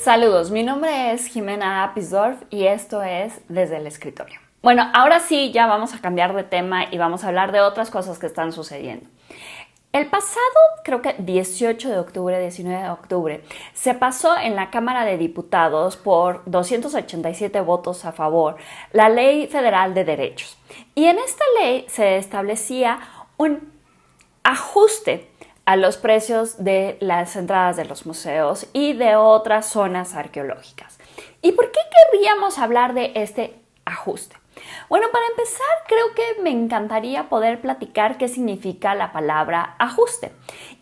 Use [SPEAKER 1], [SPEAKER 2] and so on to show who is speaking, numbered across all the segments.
[SPEAKER 1] Saludos, mi nombre es Jimena Apisdorf y esto es Desde el Escritorio. Bueno, ahora sí ya vamos a cambiar de tema y vamos a hablar de otras cosas que están sucediendo. El pasado, creo que 18 de octubre, 19 de octubre, se pasó en la Cámara de Diputados por 287 votos a favor la Ley Federal de Derechos. Y en esta ley se establecía un ajuste a los precios de las entradas de los museos y de otras zonas arqueológicas. ¿Y por qué querríamos hablar de este ajuste? Bueno, para empezar, creo que me encantaría poder platicar qué significa la palabra ajuste.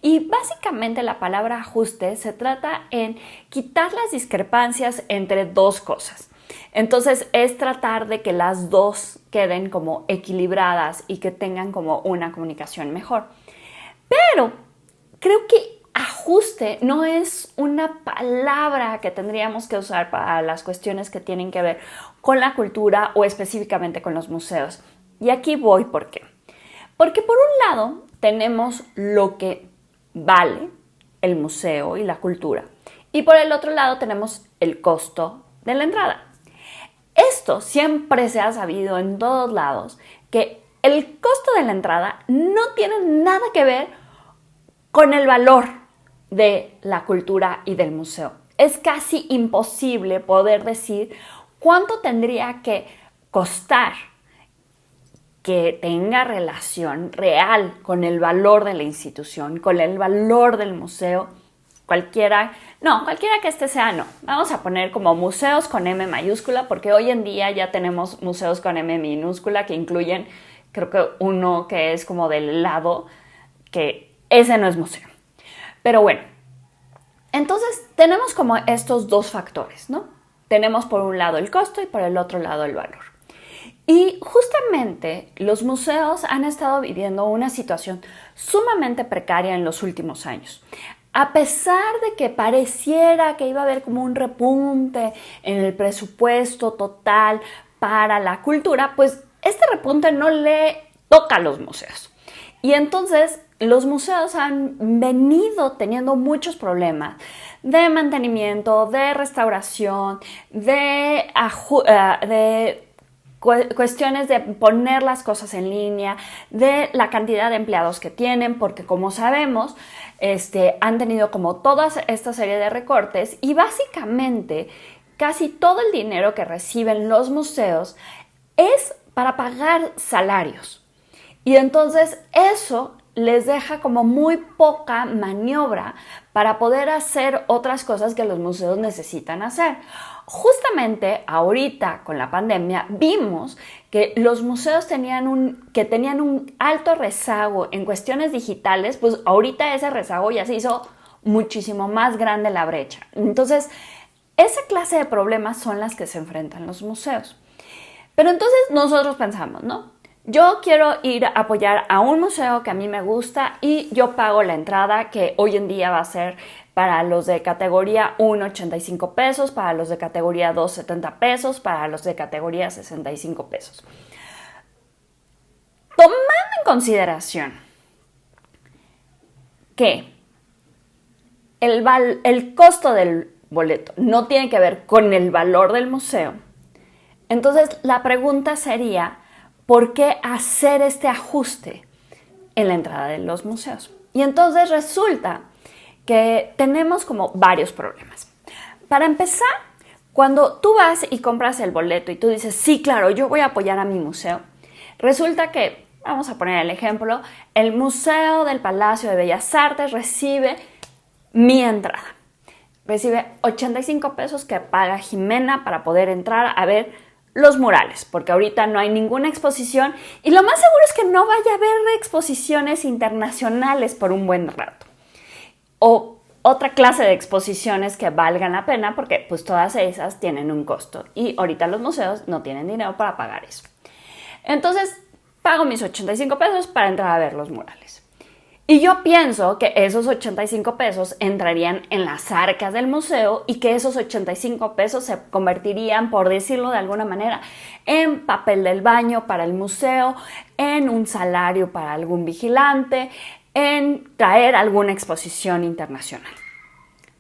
[SPEAKER 1] Y básicamente la palabra ajuste se trata en quitar las discrepancias entre dos cosas. Entonces es tratar de que las dos queden como equilibradas y que tengan como una comunicación mejor. Pero creo que ajuste no es una palabra que tendríamos que usar para las cuestiones que tienen que ver con la cultura o específicamente con los museos. Y aquí voy por qué. Porque por un lado tenemos lo que vale el museo y la cultura. Y por el otro lado tenemos el costo de la entrada. Esto siempre se ha sabido en todos lados, que el costo de la entrada no tiene nada que ver con el valor de la cultura y del museo. Es casi imposible poder decir cuánto tendría que costar que tenga relación real con el valor de la institución, con el valor del museo. Cualquiera que este sea, no. Vamos a poner como museos con M mayúscula, porque hoy en día ya tenemos museos con M minúscula que incluyen, creo que uno que es como del lado, que ese no es museo. Pero bueno, entonces tenemos como estos dos factores, ¿no? Tenemos por un lado el costo y por el otro lado el valor. Y justamente los museos han estado viviendo una situación sumamente precaria en los últimos años. A pesar de que pareciera que iba a haber como un repunte en el presupuesto total para la cultura, pues este repunte no le toca a los museos. Y entonces los museos han venido teniendo muchos problemas de mantenimiento, de restauración, de cuestiones de poner las cosas en línea, de la cantidad de empleados que tienen, porque como sabemos, han tenido como toda esta serie de recortes y básicamente casi todo el dinero que reciben los museos es para pagar salarios. Y entonces eso les deja como muy poca maniobra para poder hacer otras cosas que los museos necesitan hacer. Justamente ahorita con la pandemia vimos que los museos tenían un alto rezago en cuestiones digitales, pues ahorita ese rezago ya se hizo muchísimo más grande la brecha. Entonces, esa clase de problemas son las que se enfrentan los museos. Pero entonces nosotros pensamos, ¿no? Yo quiero ir a apoyar a un museo que a mí me gusta y yo pago la entrada, que hoy en día va a ser para los de categoría 1, 85 pesos, para los de categoría 2, 70 pesos, para los de categoría 65 pesos. Tomando en consideración que el costo del boleto no tiene que ver con el valor del museo, entonces la pregunta sería, ¿por qué hacer este ajuste en la entrada de los museos? Y entonces resulta que tenemos como varios problemas. Para empezar, cuando tú vas y compras el boleto y tú dices, sí, claro, yo voy a apoyar a mi museo, resulta que, vamos a poner el ejemplo, el Museo del Palacio de Bellas Artes recibe mi entrada. Recibe 85 pesos que paga Jimena para poder entrar a ver los murales, porque ahorita no hay ninguna exposición y lo más seguro es que no vaya a haber exposiciones internacionales por un buen rato. O otra clase de exposiciones que valgan la pena, porque pues todas esas tienen un costo y ahorita los museos no tienen dinero para pagar eso. Entonces pago mis 85 pesos para entrar a ver los murales. Y yo pienso que esos 85 pesos entrarían en las arcas del museo y que esos 85 pesos se convertirían, por decirlo de alguna manera, en papel del baño para el museo, en un salario para algún vigilante, en traer alguna exposición internacional.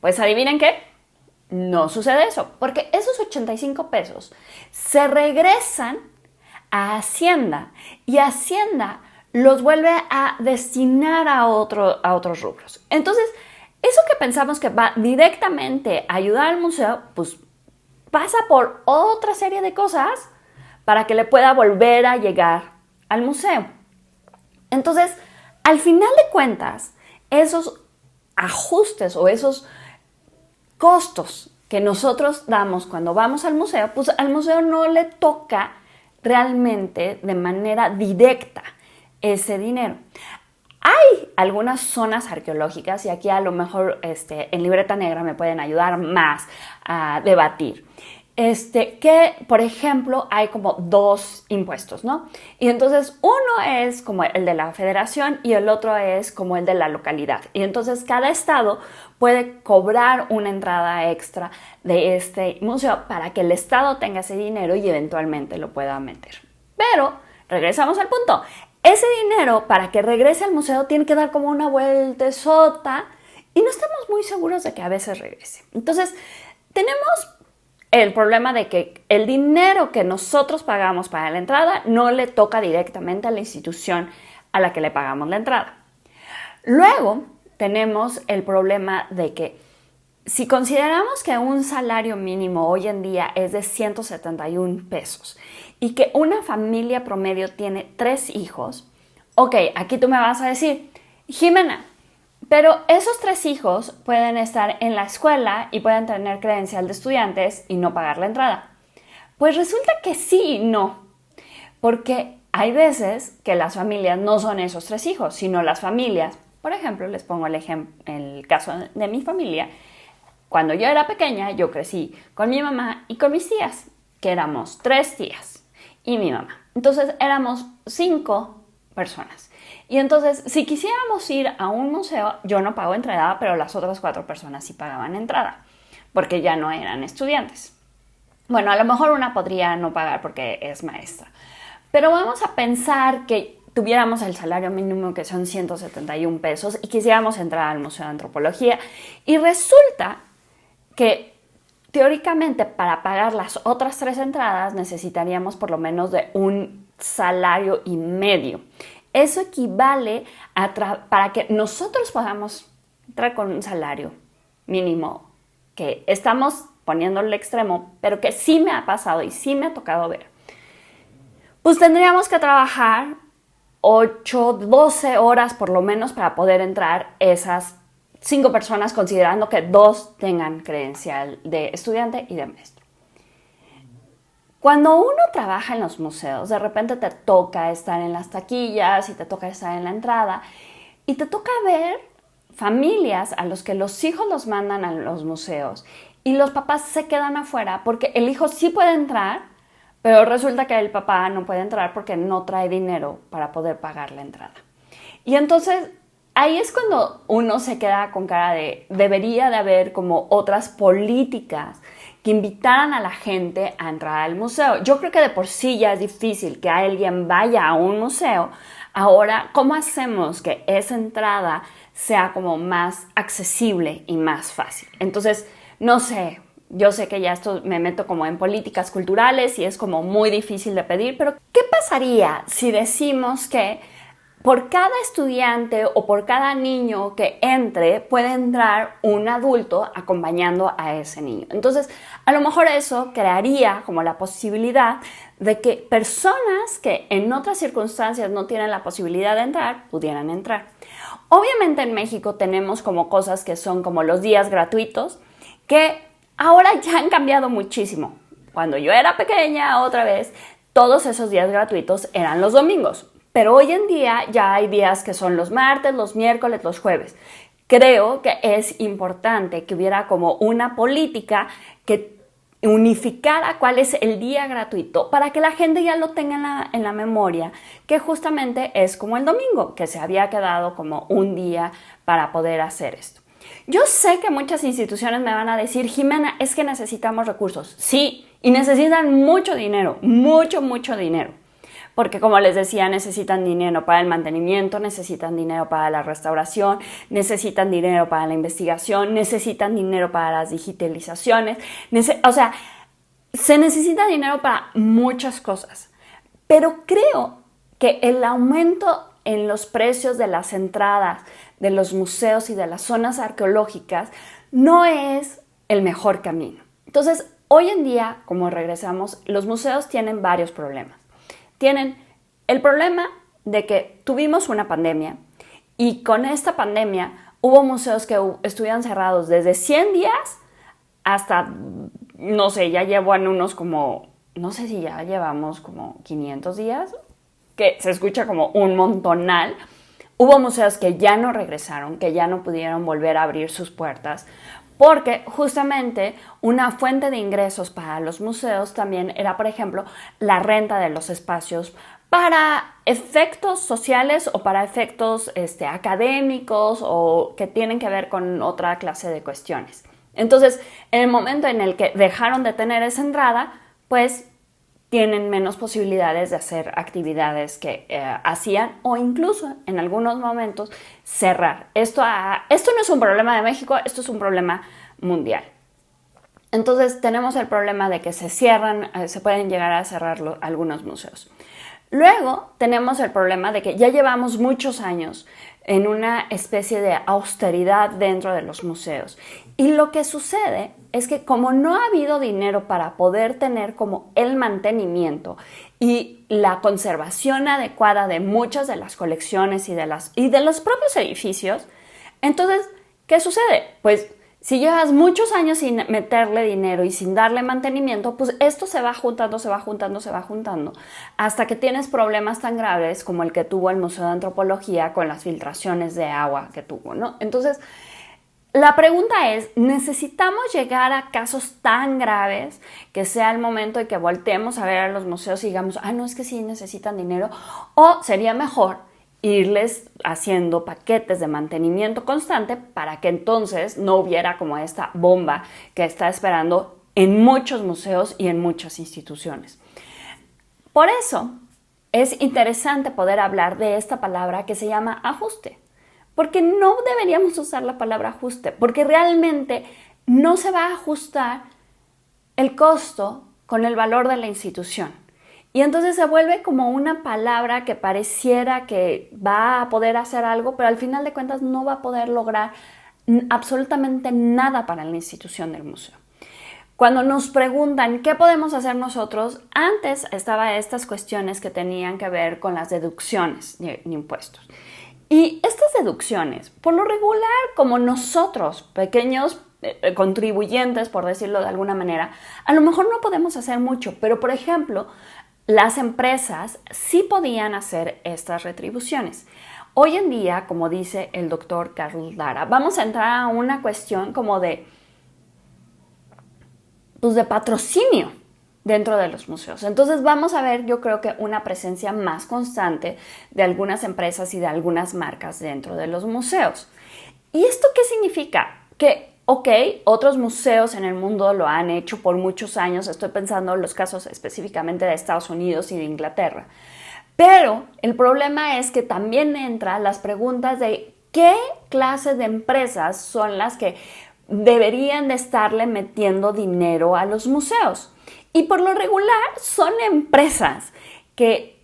[SPEAKER 1] Pues adivinen qué, no sucede eso, porque esos 85 pesos se regresan a Hacienda y Hacienda los vuelve a destinar a otros rubros. Entonces, eso que pensamos que va directamente a ayudar al museo, pues pasa por otra serie de cosas para que le pueda volver a llegar al museo. Entonces, al final de cuentas, esos ajustes o esos costos que nosotros damos cuando vamos al museo, pues al museo no le toca realmente de manera directa ese dinero. Hay algunas zonas arqueológicas y aquí a lo mejor en Libreta Negra me pueden ayudar más a debatir. Que, por ejemplo, hay como dos impuestos, ¿no? Y entonces uno es como el de la federación y el otro es como el de la localidad. Y entonces cada estado puede cobrar una entrada extra de este museo para que el estado tenga ese dinero y eventualmente lo pueda meter. Pero, regresamos al punto. Ese dinero, para que regrese al museo, tiene que dar como una vueltezota y no estamos muy seguros de que a veces regrese. Entonces, tenemos el problema de que el dinero que nosotros pagamos para la entrada no le toca directamente a la institución a la que le pagamos la entrada. Luego tenemos el problema de que si consideramos que un salario mínimo hoy en día es de 171 pesos y que una familia promedio tiene 3 hijos, ok, aquí tú me vas a decir, Jimena, pero esos 3 hijos pueden estar en la escuela y pueden tener credencial de estudiantes y no pagar la entrada. Pues resulta que sí y no, porque hay veces que las familias no son esos 3 hijos, sino las familias, por ejemplo, les pongo el caso de mi familia. Cuando yo era pequeña, yo crecí con mi mamá y con mis tías, que éramos 3 tías y mi mamá. Entonces éramos 5 personas. Y entonces, si quisiéramos ir a un museo, yo no pago entrada, pero las otras 4 personas sí pagaban entrada, porque ya no eran estudiantes. Bueno, a lo mejor una podría no pagar porque es maestra. Pero vamos a pensar que tuviéramos el salario mínimo, que son 171 pesos, y quisiéramos entrar al Museo de Antropología. Y resulta que teóricamente para pagar las otras 3 entradas necesitaríamos por lo menos de un salario y medio. Eso equivale para que nosotros podamos entrar con un salario mínimo, que estamos poniendo el extremo, pero que sí me ha pasado y sí me ha tocado ver. Pues tendríamos que trabajar 8, 12 horas por lo menos para poder entrar esas 5 personas, considerando que 2 tengan credencial de estudiante y de maestro. Cuando uno trabaja en los museos, de repente te toca estar en las taquillas y te toca estar en la entrada y te toca ver familias a los que los hijos los mandan a los museos y los papás se quedan afuera porque el hijo sí puede entrar, pero resulta que el papá no puede entrar porque no trae dinero para poder pagar la entrada. Y entonces ahí es cuando uno se queda con cara de debería de haber como otras políticas que invitaran a la gente a entrar al museo. Yo creo que de por sí ya es difícil que alguien vaya a un museo. Ahora, ¿cómo hacemos que esa entrada sea como más accesible y más fácil? Entonces, no sé, yo sé que ya esto me meto como en políticas culturales y es como muy difícil de pedir, pero ¿qué pasaría si decimos que por cada estudiante o por cada niño que entre, puede entrar un adulto acompañando a ese niño? Entonces, a lo mejor eso crearía como la posibilidad de que personas que en otras circunstancias no tienen la posibilidad de entrar, pudieran entrar. Obviamente en México tenemos como cosas que son como los días gratuitos, que ahora ya han cambiado muchísimo. Cuando yo era pequeña, otra vez, todos esos días gratuitos eran los domingos. Pero hoy en día ya hay días que son los martes, los miércoles, los jueves. Creo que es importante que hubiera como una política que unificara cuál es el día gratuito para que la gente ya lo tenga en la memoria, que justamente es como el domingo, que se había quedado como un día para poder hacer esto. Yo sé que muchas instituciones me van a decir, Jimena, es que necesitamos recursos. Sí, y necesitan mucho dinero, mucho dinero. porque como les decía, necesitan dinero para el mantenimiento, necesitan dinero para la restauración, necesitan dinero para la investigación, necesitan dinero para las digitalizaciones, o sea, se necesita dinero para muchas cosas. Pero creo que el aumento en los precios de las entradas de los museos y de las zonas arqueológicas no es el mejor camino. Entonces, hoy en día, como regresamos, los museos tienen varios problemas. Tienen el problema de que tuvimos una pandemia y con esta pandemia hubo museos que estuvieron cerrados desde 100 días hasta, no sé, ya llevan unos como, no sé si ya llevamos como 500 días, que se escucha como un montonal. Hubo museos que ya no regresaron, que ya no pudieron volver a abrir sus puertas, porque justamente una fuente de ingresos para los museos también era, por ejemplo, la renta de los espacios para efectos sociales o para efectos académicos o que tienen que ver con otra clase de cuestiones. Entonces, en el momento en el que dejaron de tener esa entrada, pues tienen menos posibilidades de hacer actividades que hacían o incluso en algunos momentos cerrar. Esto no es un problema de México, esto es un problema mundial. Entonces tenemos el problema de que se pueden llegar a cerrar algunos museos. Luego tenemos el problema de que ya llevamos muchos años en una especie de austeridad dentro de los museos. Y lo que sucede es que como no ha habido dinero para poder tener como el mantenimiento y la conservación adecuada de muchas de las colecciones y de los propios edificios, entonces, ¿qué sucede? Pues si llevas muchos años sin meterle dinero y sin darle mantenimiento, pues esto se va juntando, hasta que tienes problemas tan graves como el que tuvo el Museo de Antropología con las filtraciones de agua que tuvo, ¿no? Entonces, la pregunta es, ¿necesitamos llegar a casos tan graves que sea el momento de que volteemos a ver a los museos y digamos, no, es que sí necesitan dinero? ¿O sería mejor irles haciendo paquetes de mantenimiento constante para que entonces no hubiera como esta bomba que está esperando en muchos museos y en muchas instituciones? Por eso es interesante poder hablar de esta palabra que se llama ajuste, porque no deberíamos usar la palabra ajuste, porque realmente no se va a ajustar el costo con el valor de la institución. Y entonces se vuelve como una palabra que pareciera que va a poder hacer algo, pero al final de cuentas no va a poder lograr absolutamente nada para la institución del museo. Cuando nos preguntan qué podemos hacer nosotros, antes estaban estas cuestiones que tenían que ver con las deducciones de impuestos. Y estas deducciones, por lo regular, como nosotros, pequeños contribuyentes, por decirlo de alguna manera, a lo mejor no podemos hacer mucho, pero por ejemplo, las empresas sí podían hacer estas retribuciones. Hoy en día, como dice el doctor Carlos Lara, vamos a entrar a una cuestión como de patrocinio dentro de los museos. Entonces vamos a ver, yo creo que una presencia más constante de algunas empresas y de algunas marcas dentro de los museos. ¿Y esto qué significa? Que otros museos en el mundo lo han hecho por muchos años, estoy pensando en los casos específicamente de Estados Unidos y de Inglaterra, pero el problema es que también entran las preguntas de qué clase de empresas son las que deberían de estarle metiendo dinero a los museos. Y por lo regular son empresas que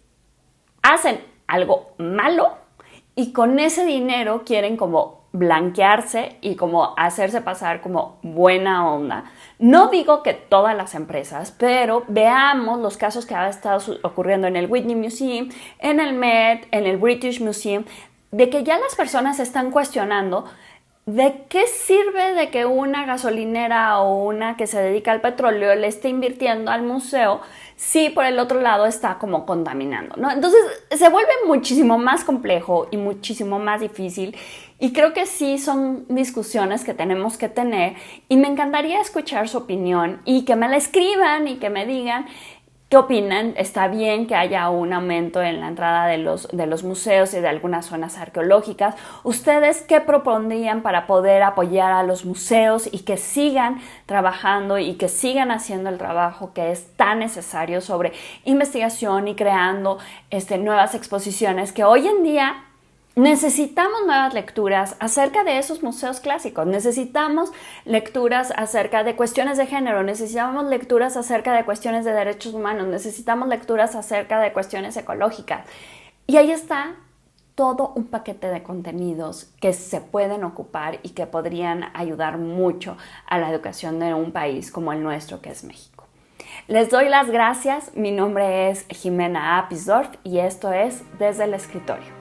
[SPEAKER 1] hacen algo malo y con ese dinero quieren como blanquearse y como hacerse pasar como buena onda. No digo que todas las empresas, pero veamos los casos que han estado ocurriendo en el Whitney Museum, en el Met, en el British Museum, de que ya las personas están cuestionando ¿de qué sirve de que una gasolinera o una que se dedica al petróleo le esté invirtiendo al museo si por el otro lado está como contaminando, ¿no? Entonces se vuelve muchísimo más complejo y muchísimo más difícil y creo que sí son discusiones que tenemos que tener y me encantaría escuchar su opinión y que me la escriban y que me digan ¿Qué opinan? ¿Está bien que haya un aumento en la entrada de los museos y de algunas zonas arqueológicas? ¿Ustedes qué propondrían para poder apoyar a los museos y que sigan trabajando y que sigan haciendo el trabajo que es tan necesario sobre investigación y creando nuevas exposiciones que hoy en día necesitamos nuevas lecturas acerca de esos museos clásicos, necesitamos lecturas acerca de cuestiones de género, necesitamos lecturas acerca de cuestiones de derechos humanos, necesitamos lecturas acerca de cuestiones ecológicas? Y ahí está todo un paquete de contenidos que se pueden ocupar y que podrían ayudar mucho a la educación de un país como el nuestro, que es México. Les doy las gracias. Mi nombre es Jimena Apisdorf y esto es Desde el Escritorio.